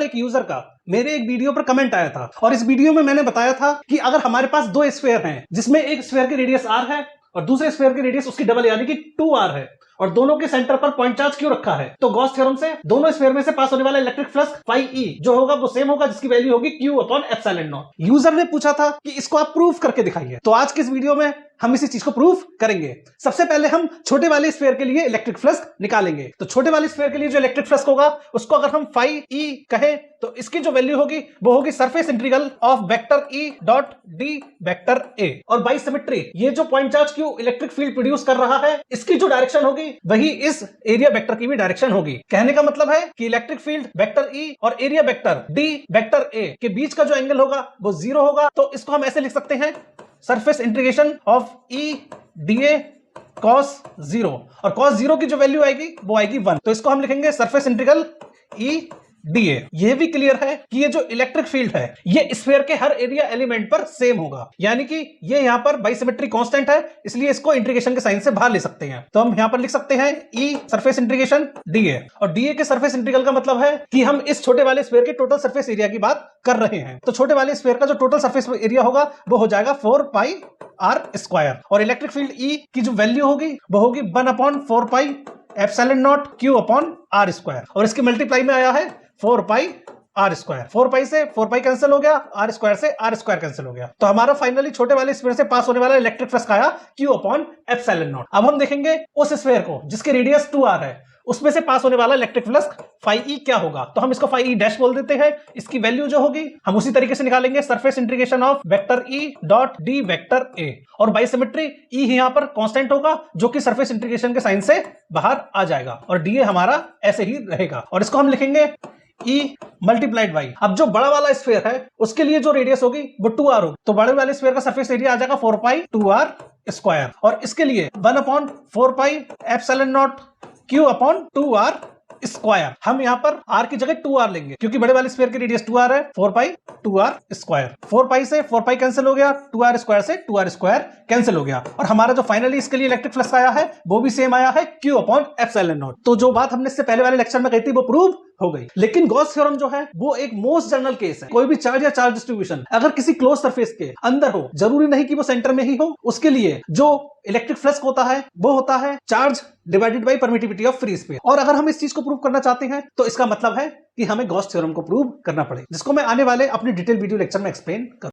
एक यूजर का मेरे एक वीडियो पर कमेंट आया था और इस वीडियो में मैंने बताया था कि अगर हमारे पास दो स्फीयर हैं जिसमें एक स्फीयर की रेडियस r है और दूसरे स्फीयर की रेडियस उसकी डबल यानी कि 2r है और दोनों के सेंटर पर पॉइंट चार्ज क्यों रखा है, तो गॉस थ्योरम से दोनों स्फीयर में से पास होने वाला इलेक्ट्रिक फ्लक्स फाई ई जो होगा वो सेम होगा, जिसकी वैल्यू होगी Q upon epsilon not. User ने पूछा था कि इसको आप प्रूफ करके दिखाइए, तो आज के इस वीडियो में हम इसी चीज को प्रूफ करेंगे। सबसे पहले हम छोटे वाले स्फीयर के लिए इलेक्ट्रिक फ्लक्स निकालेंगे। तो छोटे वाले स्फीयर के लिए जो इलेक्ट्रिक फ्लक्स होगा उसको अगर हम फाई ई कहें तो इसकी जो वैल्यू होगी वो होगी surface integral of vector E dot D vector A. और बाई सिमेट्री ये जो पॉइंट चार्ज क्यों इलेक्ट्रिक फील्ड प्रोड्यूस कर रहा है इसकी जो डायरेक्शन होगी वही इस एरिया वेक्टर की भी डायरेक्शन होगी। कहने का मतलब है कि इलेक्ट्रिक फील्ड वेक्टर ई और area vector D vector A के बीच का जो एंगल होगा वो 0 होगा। तो इसको हम ऐसे लिख सकते हैं surface integration of E D A cos 0 और कॉस 0 की जो वैल्यू आएगी वो आएगी 1। तो इसको हम लिखेंगे surface integral E D A. ये भी क्लियर है कि ये जो इलेक्ट्रिक फील्ड है ये स्फीयर के हर एरिया एलिमेंट पर सेम होगा, यानी कि ये यहां पर बाइसिमेट्री कांस्टेंट है इसलिए इसको इंटीग्रेशन के साइन से बाहर ले सकते हैं। तो हम यहां पर लिख सकते हैं ई सरफेस इंटीग्रेशन डी ए और डी ए के सरफेस इंटीग्रल का मतलब है कि हम इस छोटे वाले स्फीयर के टोटल सरफेस एरिया की बात कर रहे हैं। तो छोटे वाले स्फीयर का जो टोटल सरफेस एरिया होगा वो हो जाएगा 4 पाई आर स्क्वायर और इलेक्ट्रिक फील्ड ई की जो वैल्यू होगी वो होगी 1 upon 4 pi epsilon naught q upon r square और इसके मल्टीप्लाई में आया है 4 पाई आर स्क्वायर। 4 पाई से 4 पाई कैंसिल हो गया, आर स्क्वायर से आर स्क्वायर कैंसिल हो गया। तो हमारा फाइनली छोटे वाले स्फीयर से पास होने वाला इलेक्ट्रिक फ्लक्स आया Q अपॉन एप्सिलॉन नॉट। अब हम देखेंगे उस स्फीयर को जिसकी रेडियस 2r है उसमें से पास होने वाला इलेक्ट्रिक फ्लक्स फाई ई क्या होगा। तो हम इसको फाई ई डैश बोल देते हैं। इसकी वैल्यू जो होगी हम उसी तरीके से निकालेंगे surface integration of vector E dot D vector A और बाई सिमेट्री ई यहां पर कांस्टेंट होगा जो कि सरफेस इंटीग्रेशन के साइन से बाहर आ जाएगा और डी ए हमारा ऐसे ही रहेगा और इसको हम लिखेंगे E मल्टीप्लाइड बाई। अब जो बड़ा वाला स्फीयर है उसके लिए जो रेडियस होगी वो 2r होगी, तो बड़े वाले स्फीयर का सरफेस एरिया आ जाएगा 4 पाई 2r स्क्वायर और इसके लिए 1 upon 4 pi epsilon not Q upon 2r square. हम यहाँ पर r की जगह 2r लेंगे क्योंकि बड़े वाले स्फीयर की रेडियस 2r है, 4 पाई 2r स्क्वायर। 4 पाई से 4 पाई कैंसिल हो गया, 2r स्क्वायर से 2r स्क्वायर कैंसिल हो गया और हमारा जो फाइनली इसके लिए इलेक्ट्रिक फ्लक्स आया है वो भी सेम आया है Q अपॉन एप्सिलॉन नॉट। तो जो बात हमने इससे पहले वाले लेक्चर में कही थी वो प्रूव हो गई। लेकिन गॉस थ्योरम जो है वो एक मोस्ट जनरल केस है। कोई भी चार्ज या चार्ज डिस्ट्रीब्यूशन अगर किसी क्लोज सरफेस के अंदर हो, जरूरी नहीं कि वो सेंटर में ही हो, उसके लिए जो इलेक्ट्रिक फ्लक्स होता है वो होता है charge divided by permittivity of free space. और अगर हम इस चीज को प्रूव करना चाहते हैं तो इसका मतलब है कि हमें गॉस थ्योरम को प्रूव करना पड़ेगा, जिसको मैं आने वाले अपने डिटेल वीडियो लेक्चर में एक्सप्लेन करूंगा।